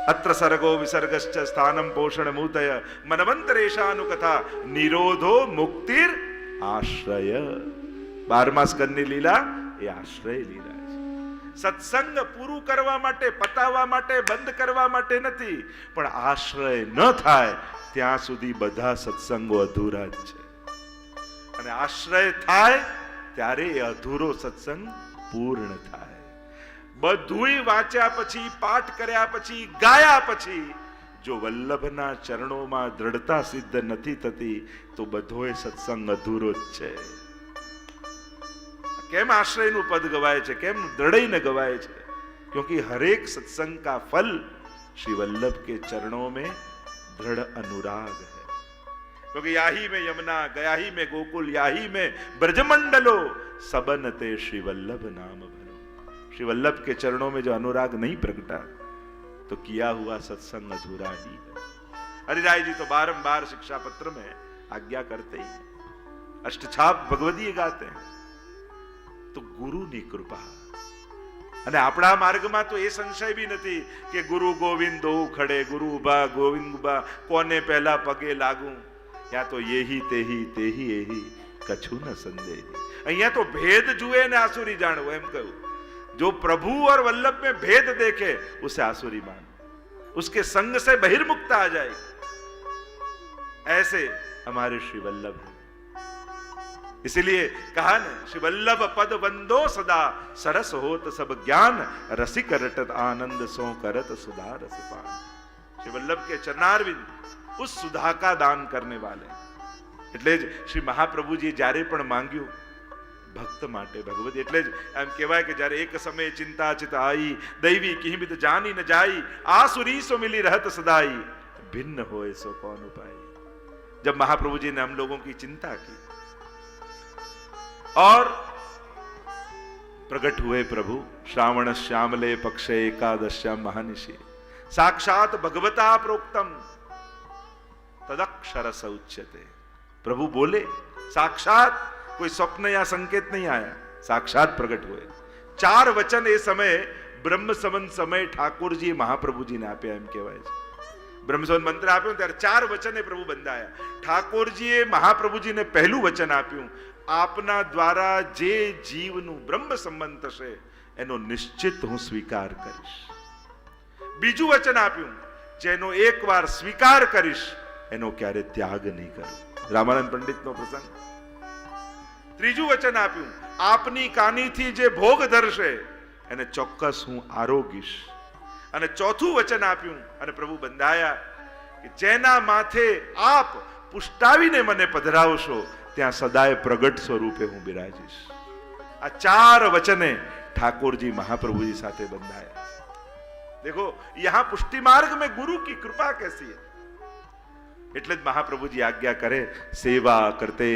अत्र सर्गो विसर्गश्च स्थानम पोषण मूतय मनवंतरेशानुकथा निरोधो मुक्तिर आश्रय। 12મા સ્કંદની લીલા એ આશ્રય લીલા છે. સત્સંગ પૂરું કરવા માટે, પતાવવા માટે, બંધ કરવા માટે નથી, પણ આશ્રય ન થાય ત્યાં સુધી બધા સત્સંગો અધૂરા જ છે. અને આશ્રય થાય ત્યારે એ અધૂરો સત્સંગ પૂર્ણ થાય. બધુંય વાંચ્યા પછી, પાઠ કર્યા પછી, ગાયા પછી જો વલ્લભના ચરણોમાં દ્રઢતા સિદ્ધ નથી થતી તો બધોય સત્સંગ અધૂરો જ છે. કેમ આશ્રયનું પદ ગવાય છે, કેમ દ્રઢઈને ગવાય છે? क्योंकि हर एक सत्संग का फल श्री वल्लभ के चरणों में दृढ़ अनुराग है. क्योंकि याही में यमुना, गयाही में गोकुल, याही में ब्रजमंडलो, सबनते श्री वल्लभ नाम भरो. श्री वल्लभ के चरणों में जो अनुराग नहीं प्रगटा तो किया हुआ सत्संग अधूरा ही है. हरिराय जी तो बारंबार शिक्षा पत्र में आज्ञा करते ही, अष्टछाप भगवदीय गाते हैं. तो गुरुની કૃપા. અને આપણા માર્ગમાં તો એ સંશય બી નથી કે ગુરુ ગોવિંદ દો ખડે, ગુરુ ઉભા ગોવિંદ ઉભા, કોને પહેલા પગે લાગું. યા તો યેહી તેહી તેહી એહી કછું ન સંદેહ. અહીંયા તો ભેદ જુએ ને આસુરી જાણવો, એમ કહ્યું. जो प्रभु और वल्लभ में भेद देखे उसे आसुरी मान, उसके संग से बहिर्मुक्त आ जाए. ऐसे हमारे श्री वल्लभ हैं. इसीलिए कहा न, श्री वल्लभ पद वंदो सदा, सरस होत सब ज्ञान, रसिक रटत आनंद सो करत सुधा रस पान. श्री वल्लभ के चरणारविंद उस सुधा का दान करने वाले. એટલે જ શ્રી મહાપ્રભુજી જ્યારે પણ માંગ્યું ભક્ત માટે ભગવતી, એટલે જ એમ કહેવાય કે જ્યારે એક સમય ચિંતા ચિત આઈ, દૈવી કિંમિત જાની ન જાઈ, આસુરી સો मिली रहत सदाई, भिन्न होए सो कौन उपाय. जब महाप्रभु जी ने हम लोगों की चिंता की और प्रकट हुए प्रभु श्रावण श्यामले पक्षे एकादश्याम महानिशि, साक्षात भगवता प्रोक्तम तदक्षर स उच्यते. प्रभु बोले साक्षात, कोई स्वप्न या संकेत नहीं आया, साक्षात प्रकट हुए. 4 वचन એ સમયે બ્રહ્મ સંવત સમય ઠાકોરજી મહાપ્રભુજીને આપ્યા, એમ કહેવાય છે. બ્રહ્મ સંવત મંત્ર આપ્યો ત્યારે 4 વચને પ્રભુ બંધાયા. ઠાકોરજીએ મહાપ્રભુજીને પહેલું વચન આપ્યું, આપના દ્વારા જે જીવનું બ્રહ્મ સંબંધ થશે એનો નિશ્ચિત હું સ્વીકાર કરીશ. બીજું વચન આપ્યું, જેનો એકવાર સ્વીકાર કરીશ એનો ક્યારે ત્યાગ નહીં કરું. રામાનંદ પંડિતનો પ્રસંગ. ત્રીજું વચન આપ્યું, આપની કાનીથી જે ભોગ ધરશે એને ચોક્કસ હું આરોગીશ. અને ચોથું વચન આપ્યું અને પ્રભુ બંધાયા કે જેના માથે આપ પુષ્ટાવીને મને પધરાવશો ત્યાં સદાય પ્રગટ સ્વરૂપે હું બિરાજીશ. આ 4 વચને ઠાકોરજી મહાપ્રભુજી સાથે બંધાયા. देखो यहां पुष्टि मार्ग में गुरु की कृपा कैसी है. એટલે જ મહાપ્રભુજી આજ્ઞા કરે, સેવા કરતે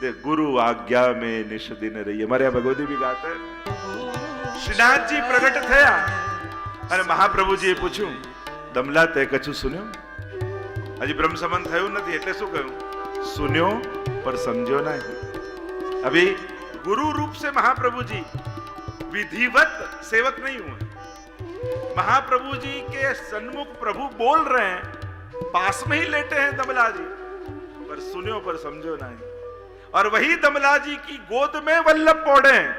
રે ગુરુ આજ્ઞા में निश दिन रही. हमारे यहाँ भगवती भी गाते हैं. શ્રીનાથજી પ્રગટ થયા અને મહાપ્રભુજીએ પૂછ્યું, દમલા તે કછું સુન્યો? હજી બ્રહ્મ સંબંધ થયું નથી એટલે શું કહ્યું? सुन्यो पर समझो नहीं. अभी गुरु रूप से महाप्रभु जी विधिवत सेवक नहीं हुए. महाप्रभु जी के सन्मुख प्रभु बोल रहे हैं, पास में ही लेटे हैं दमला जी, पर सुन्यो पर समझो नहीं. और वही दमला जी की गोद में वल्लभ पौड़े हैं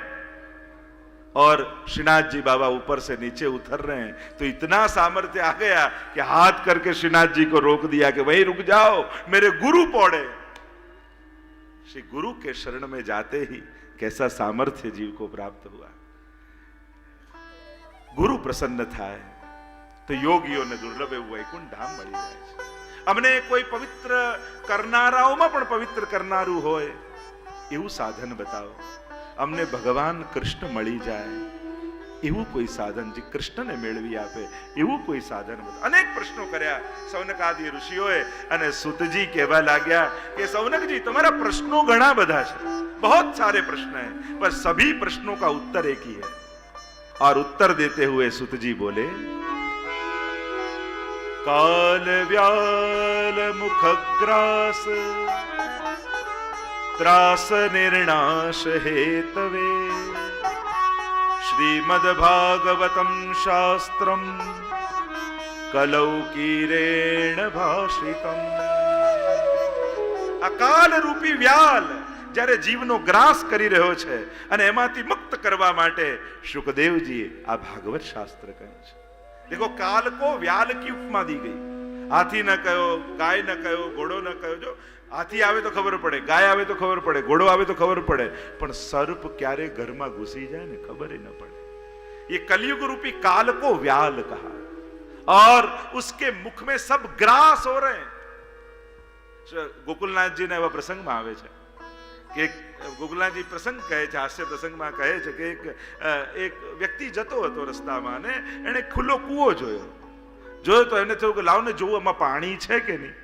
और श्रीनाथ जी बाबा ऊपर से नीचे उतर रहे हैं. तो इतना सामर्थ्य आ गया कि हाथ करके श्रीनाथ जी को रोक दिया कि वहीं रुक जाओ, मेरे गुरु पौड़े. श्री गुरु के शरण में जाते ही कैसा सामर्थ्य जीव को प्राप्त हुआ. गुरु प्रसन्न થાય તો યોગીઓને દુર્લભ એવું વૈકુંઠ ધામ મળી જાય છે. અમને કોઈ પવિત્ર કરનારાઓમાં પણ પવિત્ર કરનારું હોય એવું સાધન બતાવો. અમને ભગવાન કૃષ્ણ મળી જાય એવું કોઈ સાધન, જે કૃષ્ણને મેળવી આપે એવું કોઈ સાધન બતાવો. અનેક પ્રશ્નો કર્યા સૌનકાદિ ઋષિઓએ અને સુતજી કહેવા લાગ્યા કે સૌનકજી તમારા પ્રશ્નો ઘણા બધા છે, बहुत सारे प्रश्न हैं, पर सभी प्रश्नों का उत्तर एक ही है. और उत्तर देते हुए सुत जी बोले, काल व्याल मुखग्रास त्रास निर्णाश हेतवे श्रीमद् भागवतम शास्त्रम કલૌકીરેણ ભાષિતમ. આ કાલ રૂપી વ્યાલ જ્યારે જીવનો ગ્રાસ કરી રહ્યો છે અને એમાંથી મુક્ત કરવા માટે સુખદેવજીએ આ ભાગવત શાસ્ત્ર કહ્યું છે. देखो काल को व्याल की उपमा दी गई. हाथी न कहो, गाय न कहो, घोड़ो न कहो. जो हाथी આવે તો ખબર પડે, ગાય આવે તો ખબર પડે, ઘોડો આવે તો ખબર પડે, પણ સર્પ ક્યારે ઘરમાં ઘૂસી જાય ને ખબર ही न पड़े. ये कलयुग रूपी काल को व्याल कहा और उसके मुख में सब ग्रास हो रहे हैं. गोकुलनाथ जी ने एवा प्रसंगમાં આવે છે કે ગોકુલનાથજી પ્રસંગ કહે છે, હાસ્ય પ્રસંગમાં કહે છે કે એક વ્યક્તિ જતો હતો રસ્તામાં ને એને ખુલ્લો કૂવો જોયો તો એને થયું કે લાવ ને જોવું આમાં પાણી છે કે નહીં.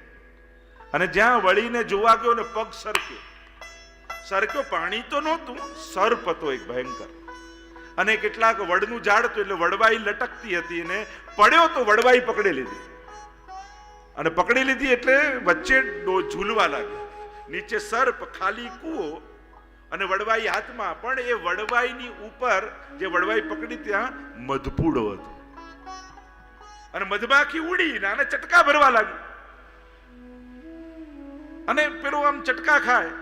અને જ્યાં વળીને જોવા ગયો ને પગ સરક્યો. પાણી તો નહોતું, સર્પ હતો એક ભયંકર. અને કેટલાક વડનું ઝાડ હતું એટલે વડવાઈ લટકતી હતી ને પડ્યો તો વડવાઈ પકડી લીધી. અને પકડી લીધી એટલે વચ્ચે ઝૂલવા લાગ્યો. નીચે સર્પ, ખાલી કૂવો અને વડવાઈ હાથમાં. પણ એ વડવાઈની ઉપર જે વડવાઈ પકડી ત્યાં મધપૂડો હતો અને મધમાખી ઉડીને આને ચટકા ભરવા લાગી અને પેલો આમ ચટકા ખાય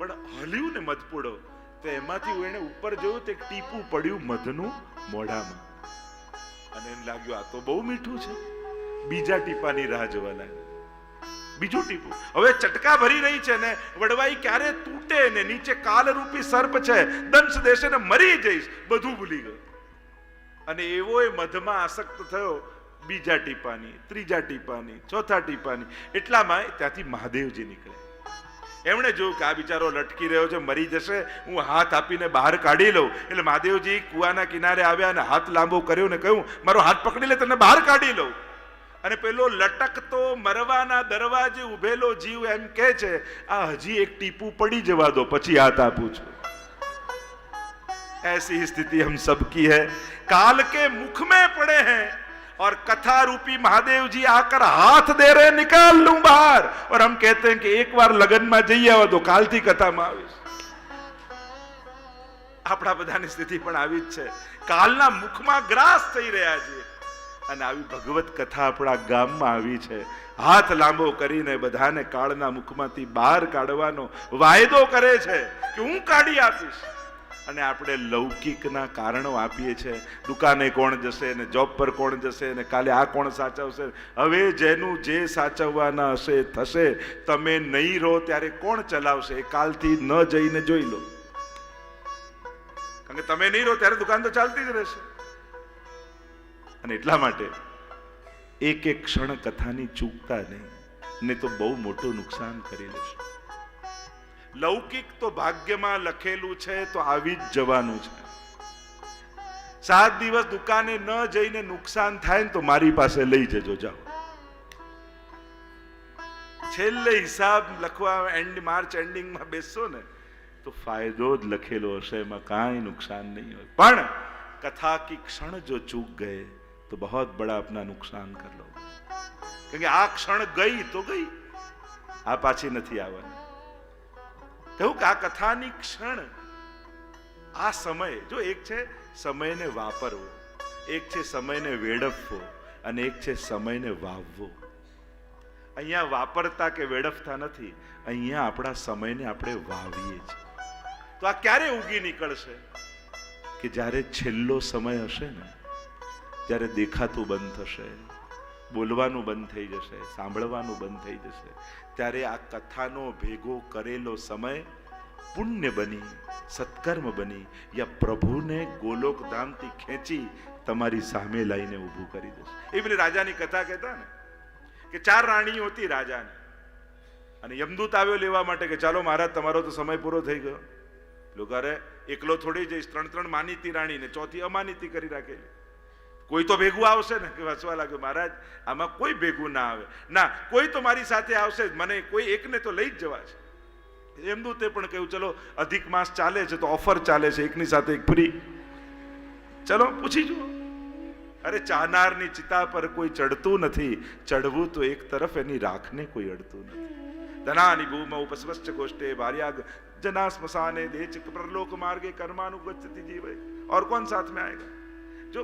પણ હલ્યું ને મધપૂડો તો એમાંથી એને ઉપર જોયું તો એક ટીપું પડ્યું મધનું મોઢામાં અને એને લાગ્યું આ તો બહુ મીઠું છે. બીજા ટીપાની રાહ જોવા લાગ્યો. બીજું ટીપું. હવે ચટકા ભરી રહી છે ને વડવાઈ ક્યારે તૂટે ને નીચે કાલરૂપી સર્પ છે, દંશ દેશે ને મરી જઈશ, બધું ભૂલી ગયો. અને એવો એ મધમાં આસક્ત થયો. બીજા ટીપાની, ત્રીજા ટીપાની, ચોથા ટીપાની. એટલામાં ત્યાંથી મહાદેવજી નીકળે. એમણે જોયું કે આ બિચારો લટકી રહ્યો છે, મરી જશે, હું હાથ આપીને બહાર કાઢી લઉં. એટલે મહાદેવજી કુવાના કિનારે આવ્યા અને હાથ લાંબો કર્યો ને કહ્યું મારો હાથ પકડી લે, તને બહાર કાઢી લઉં. અને પેલો લટકતો મરવાના દરવાજે ઉભેલો જીવ એમ કહે છે આ હજી એક ટીપું પડી જવા દો પછી હાથ આપું છું. ऐसी स्थिति हम सबकी है. काल के मुख में पड़े हैं और कथा रूपी महादेव जी आकर हाथ दे रहे निकाल लूं बाहर. और हम कहते हैं कि एक बार लगन में જઈ આવો તો કાલથી કથામાં આવીશ. આપણા બધાની સ્થિતિ પણ આવી જ છે. કાલના મુખમાં ગ્રાસ થઈ રહ્યા છે અને આવી ભગવત કથા આપણા ગામમાં આવી છે. હાથ લાંબો કરીને બધાને કાળના મુખમાંથી બહાર કાઢવાનો વાયદો કરે છે કે હું કાઢી આપીશ. અને આપણે લૌકિકના કારણો આપીએ છીએ. દુકાને કોણ જશે ને જોબ પર કોણ જશે ને કાલે આ કોણ સાચવશે. હવે જેનું જે સાચવવાના હશે થશે. તમે નહીં રહો ત્યારે કોણ ચલાવશે એ કાલથી ન જઈને જોઈ લો. કારણ કે તમે નહીં રહો ત્યારે દુકાન તો ચાલતી જ રહેશે. અને એટલા માટે એક એક ક્ષણ કથાની ચૂકતા નહીં ને તો બહુ મોટું નુકસાન કરી લેશે. લૌકિક તો ભાગ્યમાં લખેલું છે તો આવી જ જવાનું છે. 7 દિવસ દુકાને ન જઈને નુકસાન થાય ને તો મારી પાસે લઈ જજો, જાઓ. છેલ્લે હિસાબ લખવા માર્ચ એન્ડિંગમાં બેસશો ને તો ફાયદો જ લખેલો હશે, એમાં કાંઈ નુકસાન નહીં હોય. પણ कथा की क्षण जो चूक गए तो बहुत बड़ा अपना नुकसान कर लो, क्योंकि आ क्षण गई तो गई, आ पाછી નથી આવવાની. કહું કે આ કથાની ક્ષણ, આ સમય, જો એક છે સમયને વાપરવો, એક છે સમયને વેડફવો અને એક છે સમયને વાવવો. અહીંયા વાપરતા કે વેડફતા નથી, અહીંયા આપણા સમયને આપણે વાવીએ છીએ. તો આ ક્યારે ઉગી નીકળશે? કે જ્યારે છેલ્લો સમય હશે ને, જ્યારે દેખાતું બંધ થશે, બોલવાનું બંધ થઈ જશે, સાંભળવાનું બંધ થઈ જશે, ત્યારે આ કથાનો ભેગો કરેલો સમય પુણ્ય બની, સત્કર્મ બની, યા પ્રભુને ગોલોક ધામથી ખેંચી તમારી સામે લાઈને ઊભું કરી દેશે. એ પેલી રાજાની કથા કહેતા ને કે 4 રાણીઓ હતી રાજાને, અને યમદૂત આવ્યો લેવા માટે કે ચાલો મહારાજ તમારો તો સમય પૂરો થઈ ગયો. લોકો અરે એકલો થોડી જઈશ, 3 માનીતી રાણી ને 4થી અમાનીતી કરી રાખેલી, કોઈ તો ભેગું આવશે ને. કે વાંચવા લાગ્યો મહારાજ આમાં કોઈ ભેગું ના આવે, ના કોઈ તો મારી સાથે આવશે જ, મને કોઈ એકને તો લઈ જ જવા છે. યમદૂતે પણ કહ્યું ચલો અધિક માસ ચાલે છે તો ઓફર ચાલે છે, એકની સાથે એક ફ્રી, ચલો પૂછી જુઓ. અરે ચાહનારની ચિતા પર કોઈ ચડતું નથી, ચડવું તો એક તરફ એની રાખને કોઈ અડતું નથી. ધનાની ભૂમૌ ઉપસ્વશ્ચ ગોષ્ઠે ભાર્યા जना स्मशाने देच परलोक मार्गे कर्मानुगच्छति जीवे, और कौन साथ में आएगा? जो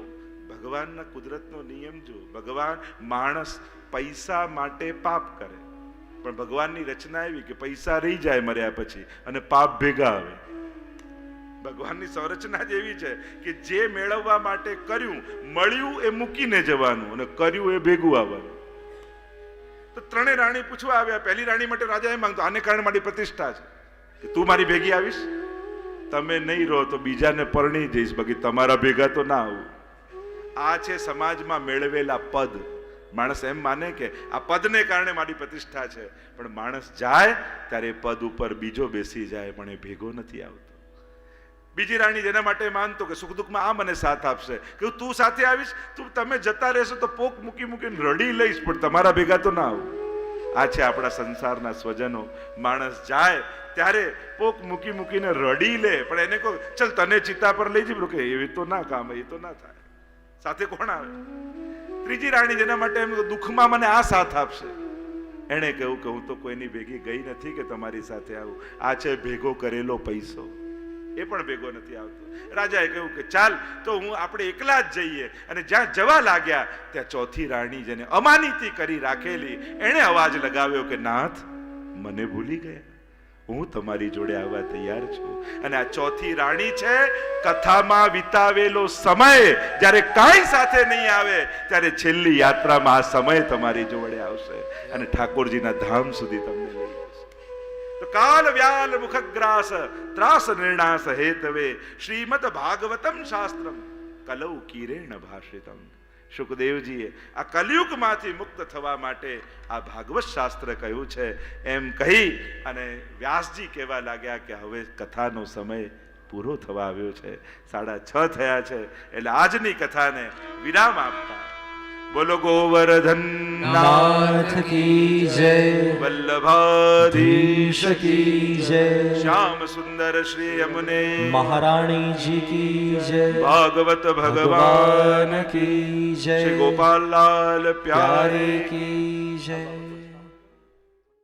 ભગવાનના કુદરતનો નિયમ જો, ભગવાન માણસ પૈસા માટે પાપ કરે, પણ ભગવાનની રચના એવી કે પૈસા રહી જાય મર્યા પછી અને પાપ ભેગા આવે. ભગવાનની સંરચના જ એવી છે કે જે મેળવવા માટે કર્યું, મળ્યું એ મૂકીને જવાનું અને કર્યું એ ભેગું આવવાનું. તો ત્રણેય રાણી પૂછવા આવ્યા. પહેલી રાણી માટે રાજા એમ માંગતો, આને કારણે મારી પ્રતિષ્ઠા છે કે તું મારી ભેગી આવીશ, તમે નહીં રહો તો બીજાને પરણી જઈશ, બાકી તમારા ભેગા તો ના આવું. આ છે સમાજમાં મેળવેલા પદ. માણસ એમ માને કે આ પદને કારણે મારી પ્રતિષ્ઠા છે, પણ માણસ જાય ત્યારે પદ ઉપર બીજો બેસી જાય, પણ એ ભેગો નથી આવતો. બીજી રાણી જેના માટે માનતો કે સુખ દુઃખમાં આ મને સાથ આપશે, કે તું સાથે આવીશ, તમે જતા રહેશો તો પોક મૂકી મૂકીને રડી લઈશ, પણ તમારા ભેગા તો ના આવું. આ છે આપણા સંસારના સ્વજનો. માણસ જાય ત્યારે પોક મૂકી મૂકીને રડી લે, પણ એને કહો ચલ તને ચિતા પર લઈ જઈ, કે એવી તો ના કામ, એ તો ના થાય, સાથે કોણ આવે? ત્રીજી રાણી જેના માટે એમ દુઃખમાં મને આ સાથ આપશે, એને કહ્યું કે હું તો કોઈની ભેગી ગઈ નથી કે તમારી સાથે આવું. આ છે ભેગો કરેલો પૈસો, એ પણ ભેગો નથી આવતો. રાજાએ કહ્યું કે ચાલ તો આપણે એકલા જ જઈએ. અને જ્યાં જવા લાગ્યા ત્યાં ચોથી રાણી જેને અમાનીતી કરી રાખેલી, એણે અવાજ લગાવ્યો કે નાથ, મને ભૂલી ગયા, હું તમારી જોડે આવવા તૈયાર છું. અને આ ચોથી રાણી છે કથામાં વિતાવેલો સમય. જ્યારે કાંઈ સાથે નહીં આવે ત્યારે છેલ્લી યાત્રામાં આ સમય તમારી જોડે આવશે અને ઠાકોરજીના ધામ સુધી તમને લઈ જશે. તો કાલ વ્યાલ મુખગ્રાસ ત્રાસ નિર્ણાસ હેતવે શ્રીમદ ભાગવતમ શાસ્ત્રમ કલૌ કિરેણ ભાષિતમ. સુખદેવજીએ આ કલયુગમાંથી મુક્ત થવા માટે આ ભાગવત શાસ્ત્ર કહ્યું છે. એમ કહી અને વ્યાસજી કહેવા લાગ્યા કે હવે કથાનો સમય પૂરો થવા આવ્યો છે, 6:30 થયા છે, એટલે આજની કથાને વિરામ આપતા બોલો ગોવર્ધન નાથ કી જય, વલ્લભાધીશ કી જય, શ્યામ સુંદર શ્રી યમુને મહારાણી જી કી જય, ભાગવત ભગવાન કી જય, શ્રી ગોપાલ લાલ પ્યારે કી જય.